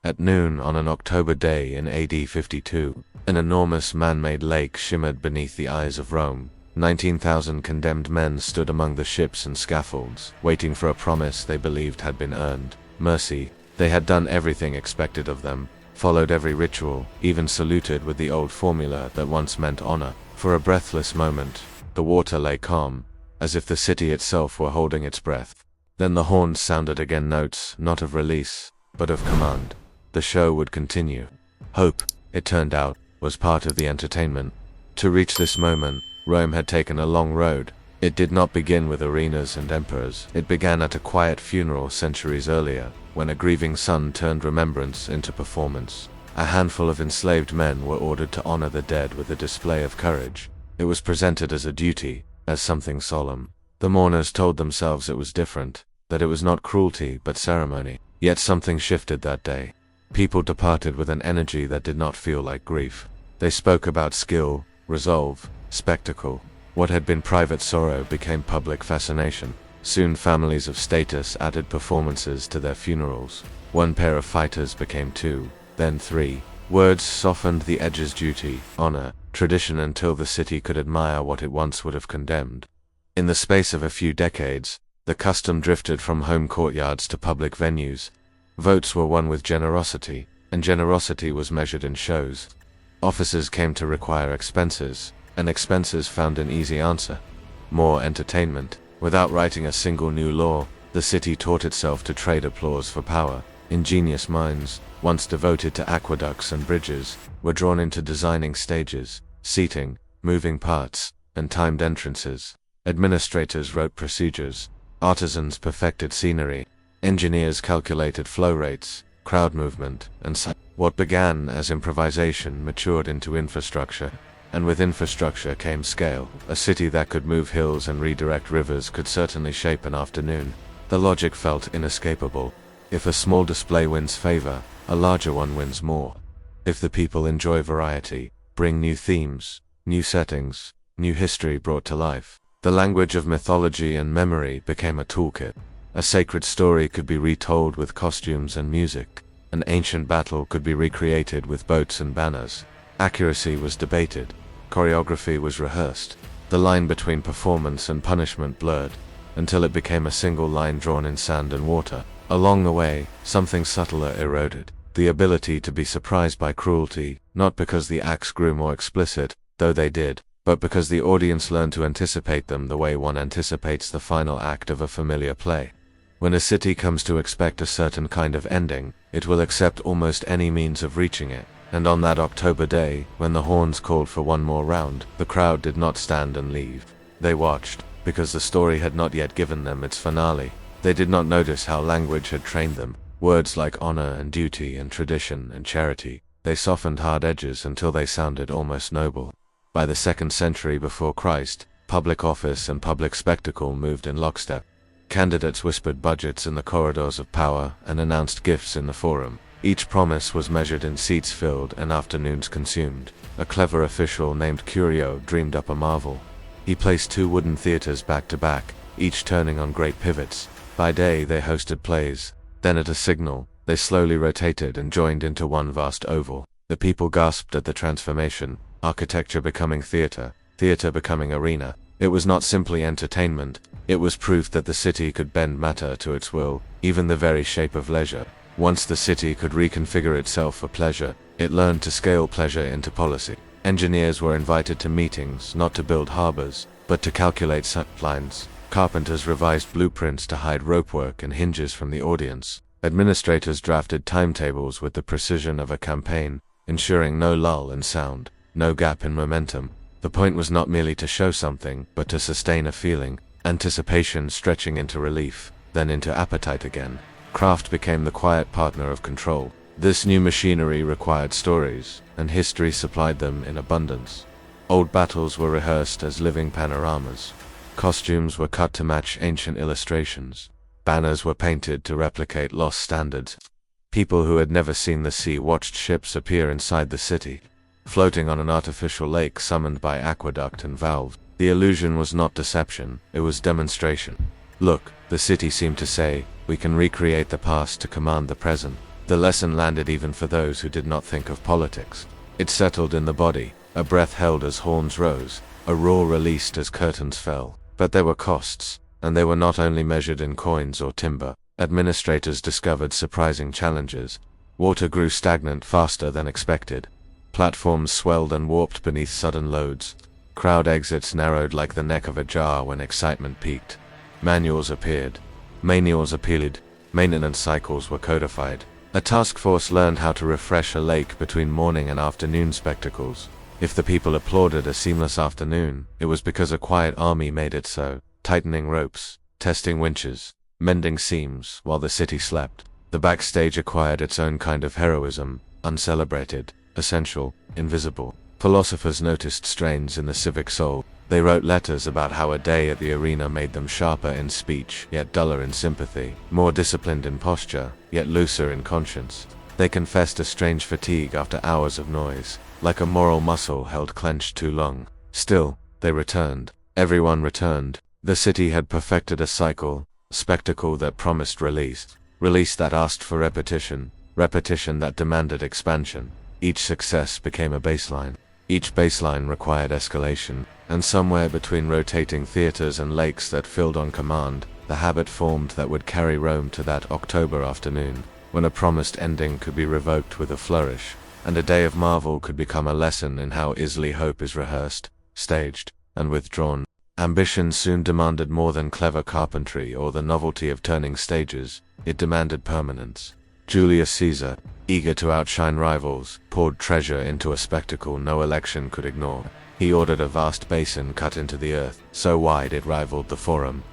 At noon on an October day in AD 52, an enormous man-made lake shimmered beneath the eyes of Rome. 19,000 condemned men stood among the ships and scaffolds, waiting for a promise they believed had been earned. Mercy. They had done everything expected of them, followed every ritual, even saluted with the old formula that once meant honor. For a breathless moment, the water lay calm, as if the city itself were holding its breath. Then the horns sounded again, notes not of release, but of command. The show would continue. Hope, it turned out, was part of the entertainment. To reach this moment, Rome had taken a long road. It did not begin with arenas and emperors. It began at a quiet funeral centuries earlier, when a grieving son turned remembrance into performance. A handful of enslaved men were ordered to honor the dead with a display of courage. It was presented as a duty, as something solemn. The mourners told themselves it was different, that it was not cruelty but ceremony. Yet something shifted that day. People departed with an energy that did not feel like grief. They spoke about skill, resolve, spectacle. What had been private sorrow became public fascination. Soon families of status added performances to their funerals. One pair of fighters became two, then three. Words softened the edges: duty, honor, tradition, until the city could admire what it once would have condemned. In the space of a few decades, the custom drifted from home courtyards to public venues. Votes were won with generosity, and generosity was measured in shows. Officers came to require expenses, and expenses found an easy answer: more entertainment. Without writing a single new law, the city taught itself to trade applause for power. Ingenious minds, once devoted to aqueducts and bridges, were drawn into designing stages, seating, moving parts, and timed entrances. Administrators wrote procedures. Artisans perfected scenery. Engineers calculated flow rates, crowd movement, and what began as improvisation matured into infrastructure. And with infrastructure came scale. A city that could move hills and redirect rivers could certainly shape an afternoon. The logic felt inescapable. If a small display wins favor, a larger one wins more. If the people enjoy variety, bring new themes, new settings, new history brought to life. The language of mythology and memory became a toolkit. A sacred story could be retold with costumes and music. An ancient battle could be recreated with boats and banners. Accuracy was debated. Choreography was rehearsed. The line between performance and punishment blurred, until it became a single line drawn in sand and water. Along the way, something subtler eroded. The ability to be surprised by cruelty, not because the acts grew more explicit, though they did, but because the audience learned to anticipate them the way one anticipates the final act of a familiar play. When a city comes to expect a certain kind of ending, it will accept almost any means of reaching it. And on that October day, when the horns called for one more round, the crowd did not stand and leave. They watched, because the story had not yet given them its finale. They did not notice how language had trained them. Words like honor and duty and tradition and charity. They softened hard edges until they sounded almost noble. By the 2nd century before Christ, public office and public spectacle moved in lockstep. Candidates whispered budgets in the corridors of power and announced gifts in the forum. Each promise was measured in seats filled and afternoons consumed. A clever official named Curio dreamed up a marvel. He placed 2 wooden theaters back to back, each turning on great pivots. By day they hosted plays. Then at a signal, they slowly rotated and joined into one vast oval. The people gasped at the transformation. Architecture becoming theater, theater becoming arena. It was not simply entertainment. It was proof that the city could bend matter to its will, even the very shape of leisure. Once the city could reconfigure itself for pleasure, it learned to scale pleasure into policy. Engineers were invited to meetings, not to build harbors, but to calculate lines. Carpenters revised blueprints to hide ropework and hinges from the audience. Administrators drafted timetables with the precision of a campaign, ensuring no lull in sound, no gap in momentum. The point was not merely to show something, but to sustain a feeling, anticipation stretching into relief, then into appetite again. Craft became the quiet partner of control. This new machinery required stories, and history supplied them in abundance. Old battles were rehearsed as living panoramas. Costumes were cut to match ancient illustrations. Banners were painted to replicate lost standards. People who had never seen the sea watched ships appear inside the city, floating on an artificial lake summoned by aqueduct and valve. The illusion was not deception, it was demonstration. Look, the city seemed to say, we can recreate the past to command the present. The lesson landed even for those who did not think of politics. It settled in the body, a breath held as horns rose, a roar released as curtains fell. But there were costs, and they were not only measured in coins or timber. Administrators discovered surprising challenges. Water grew stagnant faster than expected. Platforms swelled and warped beneath sudden loads. Crowd exits narrowed like the neck of a jar when excitement peaked. Manuals appeared. Manuals appealed. Maintenance cycles were codified. A task force learned how to refresh a lake between morning and afternoon spectacles. If the people applauded a seamless afternoon, it was because a quiet army made it so, tightening ropes, testing winches, mending seams while the city slept. The backstage acquired its own kind of heroism, uncelebrated, essential, invisible. Philosophers noticed strains in the civic soul. They wrote letters about how a day at the arena made them sharper in speech, yet duller in sympathy, more disciplined in posture, yet looser in conscience. They confessed a strange fatigue after hours of noise, like a moral muscle held clenched too long. Still, they returned. Everyone returned. The city had perfected a cycle, a spectacle that promised release. Release that asked for repetition, repetition that demanded expansion. Each success became a baseline. Each baseline required escalation, and somewhere between rotating theaters and lakes that filled on command, the habit formed that would carry Rome to that October afternoon, when a promised ending could be revoked with a flourish, and a day of marvel could become a lesson in how easily hope is rehearsed, staged, and withdrawn. Ambition soon demanded more than clever carpentry or the novelty of turning stages. It demanded permanence. Julius Caesar, eager to outshine rivals, poured treasure into a spectacle no election could ignore. He ordered a vast basin cut into the earth, so wide it rivaled the Forum.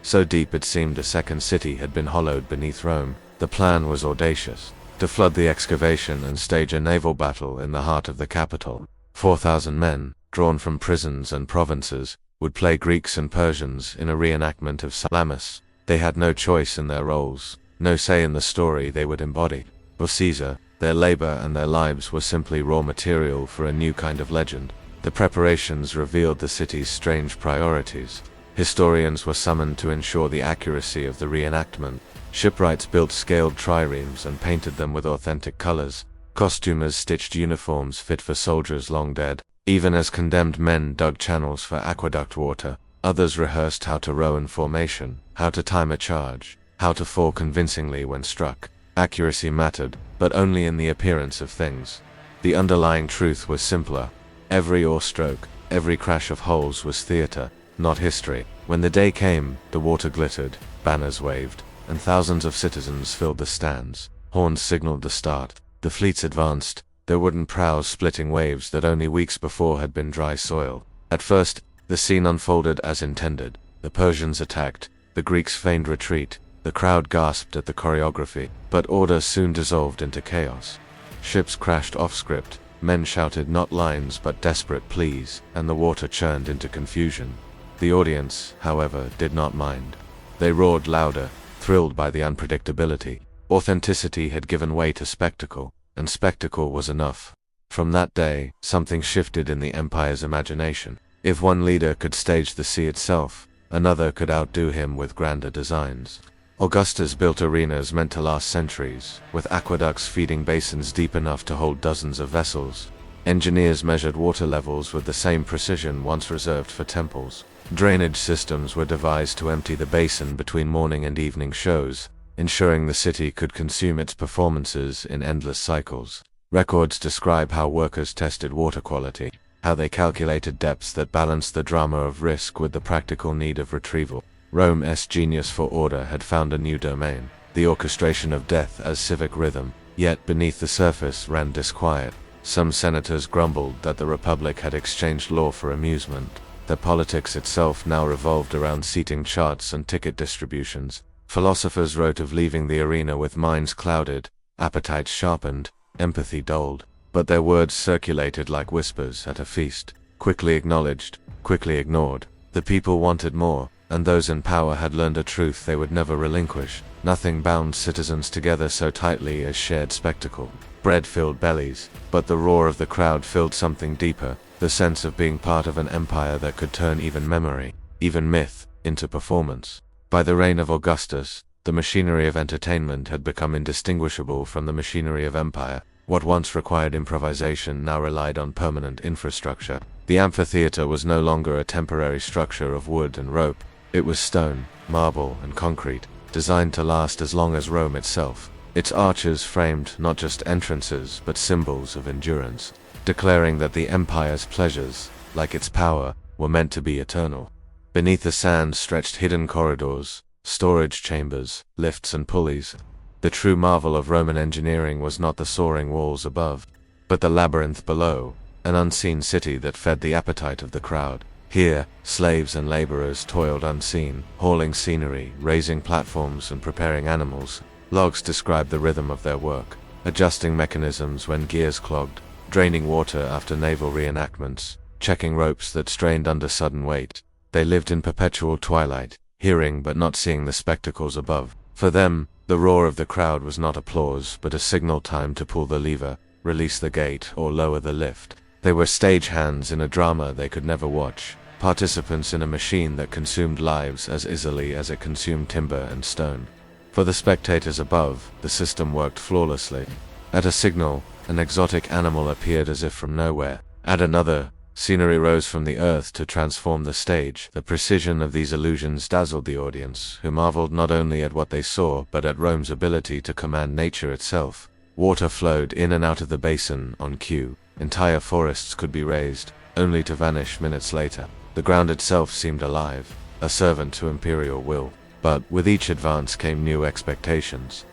So deep it seemed a second city had been hollowed beneath Rome. The plan was audacious, to flood the excavation and stage a naval battle in the heart of the capital. 4,000 men, drawn from prisons and provinces, would play Greeks and Persians in a reenactment of Salamis. They had no choice in their roles, no say in the story they would embody. For Caesar, their labor and their lives were simply raw material for a new kind of legend. The preparations revealed the city's strange priorities. Historians were summoned to ensure the accuracy of the reenactment. Shipwrights built scaled triremes and painted them with authentic colors. Costumers stitched uniforms fit for soldiers long dead. Even as condemned men dug channels for aqueduct water, others rehearsed how to row in formation, how to time a charge, how to fall convincingly when struck. Accuracy mattered, but only in the appearance of things. The underlying truth was simpler. Every oar stroke, every crash of hulls was theater, not history. When the day came, the water glittered, banners waved, and thousands of citizens filled the stands. Horns signaled the start. The fleets advanced, their wooden prows splitting waves that only weeks before had been dry soil. At first, the scene unfolded as intended. The Persians attacked, the Greeks feigned retreat, the crowd gasped at the choreography, but order soon dissolved into chaos. Ships crashed off-script, men shouted not lines but desperate pleas, and the water churned into confusion. The audience, however, did not mind. They roared louder, thrilled by the unpredictability. Authenticity had given way to spectacle, and spectacle was enough. From that day, something shifted in the empire's imagination. If one leader could stage the sea itself, another could outdo him with grander designs. Augustus built arenas meant to last centuries, with aqueducts feeding basins deep enough to hold dozens of vessels. Engineers measured water levels with the same precision once reserved for temples. Drainage systems were devised to empty the basin between morning and evening shows, ensuring the city could consume its performances in endless cycles. Records describe how workers tested water quality, how they calculated depths that balanced the drama of risk with the practical need of retrieval. Rome's genius for order had found a new domain, the orchestration of death as civic rhythm. Yet beneath the surface ran disquiet. Some senators grumbled that the Republic had exchanged law for amusement, that politics itself now revolved around seating charts and ticket distributions. Philosophers wrote of leaving the arena with minds clouded, appetites sharpened, empathy dulled. But their words circulated like whispers at a feast, quickly acknowledged, quickly ignored. The people wanted more, and those in power had learned a truth they would never relinquish. Nothing bound citizens together so tightly as shared spectacle. Bread filled bellies, but the roar of the crowd filled something deeper, the sense of being part of an empire that could turn even memory, even myth, into performance. By the reign of Augustus, The machinery of entertainment had become indistinguishable from the machinery of empire. What once required improvisation now relied on permanent infrastructure. The amphitheater was no longer a temporary structure of wood and rope. It was stone, marble, and concrete, designed to last as long as Rome itself. Its arches framed not just entrances but symbols of endurance, declaring that the empire's pleasures, like its power, were meant to be eternal. Beneath the sand stretched hidden corridors, storage chambers, lifts and pulleys. The true marvel of Roman engineering was not the soaring walls above, but the labyrinth below, an unseen city that fed the appetite of the crowd. Here, slaves and laborers toiled unseen, hauling scenery, raising platforms and preparing animals. Logs described the rhythm of their work, adjusting mechanisms when gears clogged, draining water after naval reenactments, checking ropes that strained under sudden weight. They lived in perpetual twilight, hearing but not seeing the spectacles above. For them, the roar of the crowd was not applause, but a signal time to pull the lever, release the gate, or lower the lift. They were stagehands in a drama they could never watch, participants in a machine that consumed lives as easily as it consumed timber and stone. For the spectators above, the system worked flawlessly. At a signal, an exotic animal appeared as if from nowhere. At another, scenery rose from the earth to transform the stage. The precision of these illusions dazzled the audience, who marveled not only at what they saw, but at Rome's ability to command nature itself. Water flowed in and out of the basin on cue. Entire forests could be raised, only to vanish minutes later. The ground itself seemed alive, a servant to imperial will. But with each advance came new expectations.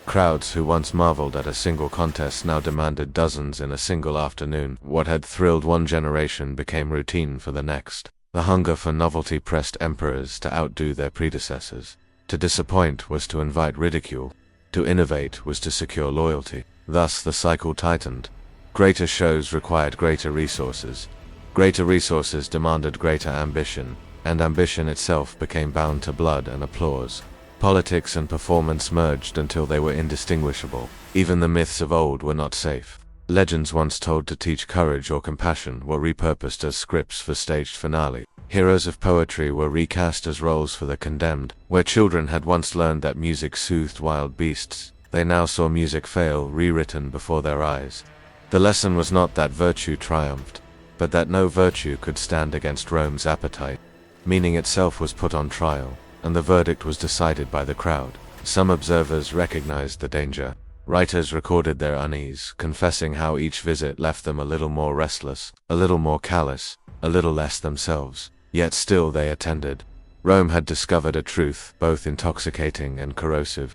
Crowds who once marveled at a single contest now demanded dozens in a single afternoon. What had thrilled one generation became routine for the next. The hunger for novelty pressed emperors to outdo their predecessors. To disappoint was to invite ridicule. To innovate was to secure loyalty. Thus the cycle tightened. Greater shows required greater resources. Greater resources demanded greater ambition, and ambition itself became bound to blood and applause. Politics and performance merged until they were indistinguishable. Even the myths of old were not safe. Legends once told to teach courage or compassion were repurposed as scripts for staged finale. Heroes of poetry were recast as roles for the condemned. Where children had once learned that music soothed wild beasts, they now saw music fail, rewritten before their eyes. The lesson was not that virtue triumphed, but that no virtue could stand against Rome's appetite. Meaning itself was put on trial, and the verdict was decided by the crowd. Some observers recognized the danger. Writers recorded their unease, confessing how each visit left them a little more restless, a little more callous, a little less themselves. Yet still they attended. Rome had discovered a truth, both intoxicating and corrosive.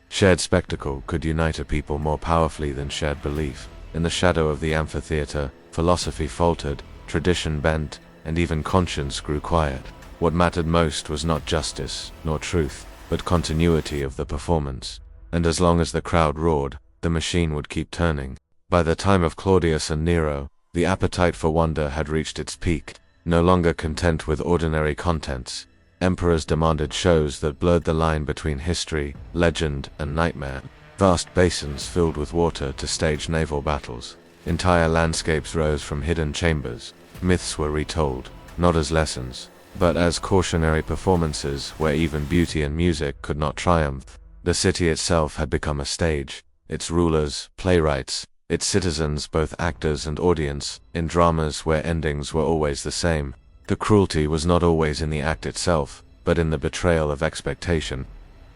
Shared spectacle could unite a people more powerfully than shared belief. In the shadow of the amphitheater, philosophy faltered, tradition bent, and even conscience grew quiet. What mattered most was not justice, nor truth, but continuity of the performance. And as long as the crowd roared, the machine would keep turning. By the time of Claudius and Nero, the appetite for wonder had reached its peak. No longer content with ordinary contents, emperors demanded shows that blurred the line between history, legend, and nightmare. Vast basins filled with water to stage naval battles. Entire landscapes rose from hidden chambers. Myths were retold, not as lessons, but as cautionary performances where even beauty and music could not triumph. The city itself had become a stage, its rulers, playwrights, its citizens both actors and audience, in dramas where endings were always the same. The cruelty was not always in the act itself, but in the betrayal of expectation.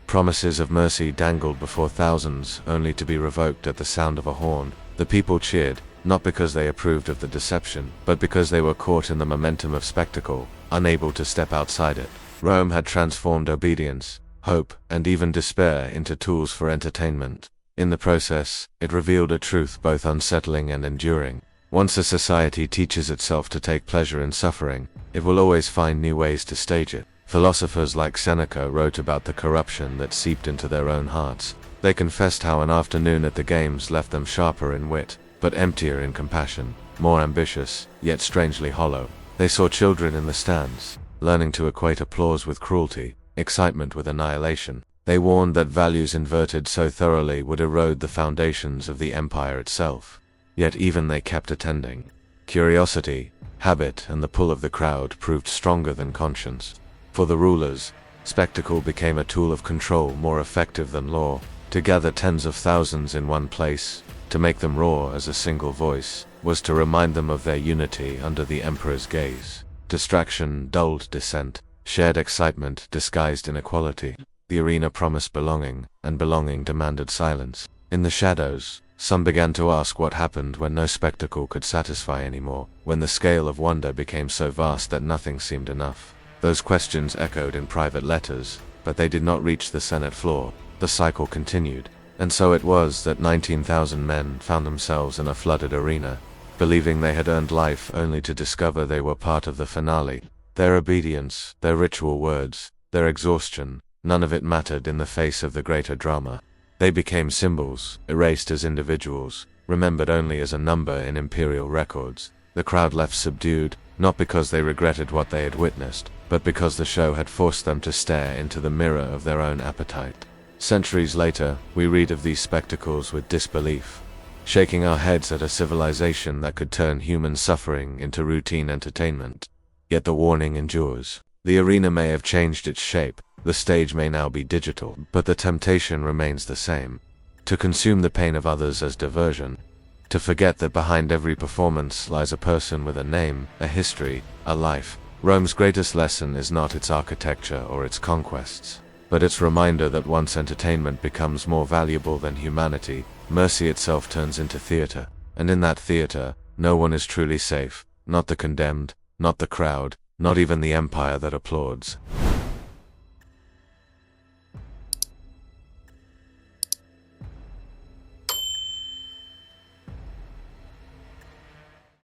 Promises of mercy dangled before thousands, only to be revoked at the sound of a horn. The people cheered, not because they approved of the deception, but because they were caught in the momentum of spectacle, unable to step outside it. Rome had transformed obedience, hope, and even despair into tools for entertainment. In the process, it revealed a truth both unsettling and enduring. Once a society teaches itself to take pleasure in suffering, it will always find new ways to stage it. Philosophers like Seneca wrote about the corruption that seeped into their own hearts. They confessed how an afternoon at the games left them sharper in wit, but emptier in compassion, more ambitious, yet strangely hollow. They saw children in the stands, learning to equate applause with cruelty, excitement with annihilation. They warned that values inverted so thoroughly would erode the foundations of the empire itself. Yet even they kept attending. Curiosity, habit, and the pull of the crowd proved stronger than conscience. For the rulers, Spectacle became a tool of control more effective than law, to gather tens of thousands in one place, to make them roar as a single voice, was to remind them of their unity under the emperor's gaze. Distraction dulled dissent, shared excitement disguised inequality. The arena promised belonging, and belonging demanded silence. In the shadows, some began to ask what happened when no spectacle could satisfy anymore, when the scale of wonder became so vast that nothing seemed enough. Those questions echoed in private letters, but they did not reach the Senate floor. The cycle continued, and so it was that 19,000 men found themselves in a flooded arena, believing they had earned life only to discover they were part of the finale. Their obedience, their ritual words, their exhaustion, none of it mattered in the face of the greater drama. They became symbols, erased as individuals, remembered only as a number in imperial records. The crowd left subdued, not because they regretted what they had witnessed, but because the show had forced them to stare into the mirror of their own appetite. Centuries later, we read of these spectacles with disbelief, shaking our heads at a civilization that could turn human suffering into routine entertainment. Yet the warning endures. The arena may have changed its shape, the stage may now be digital, but the temptation remains the same. To consume the pain of others as diversion. To forget that behind every performance lies a person with a name, a history, a life. Rome's greatest lesson is not its architecture or its conquests, but its reminder that once entertainment becomes more valuable than humanity, mercy itself turns into theater. And in that theater, no one is truly safe, not the condemned, not the crowd, not even the empire that applauds.